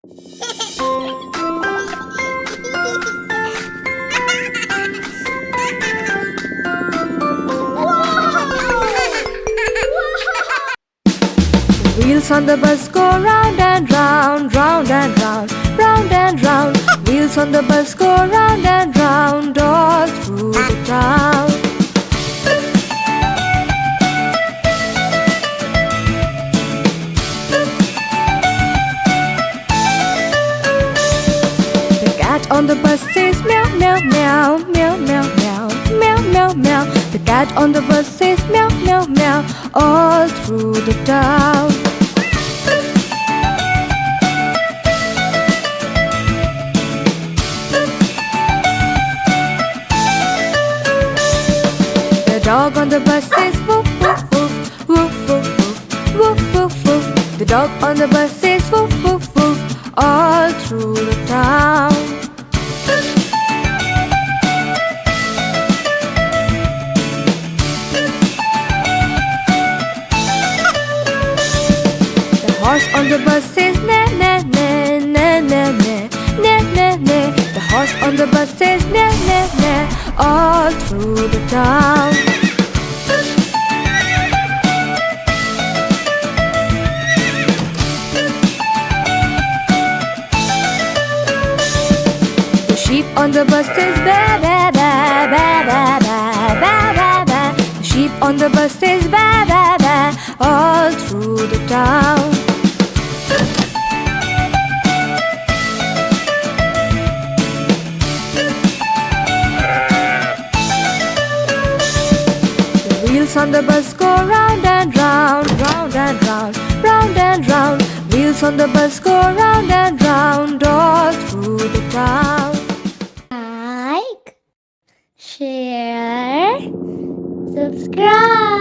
Wheels on the bus go round and round, round and round, round and round. Wheels on the bus go round and round all through the town. The cat on the bus says meow, meow, meow, meow, meow, meow, meow, meow, meow. The cat on the bus says meow, meow, meow all through the town. The dog on the bus says woof, woof, woof, woof, woof, woof, woof, woof. The dog on the bus says woof, woof, woof all through the town. The horse on the bus says neigh, neigh, neigh, neigh, neigh, neigh, neigh, neigh, neigh. The horse on the bus says neigh, neigh, neigh all through the town. The sheep on the bus says ba ba ba ba ba ba ba ba ba. The sheep on the bus says ba ba ba all through the town. The wheels on the bus go round and round, round and round, round and round. Wheels on the bus go round and round all through the town. Like, share, subscribe.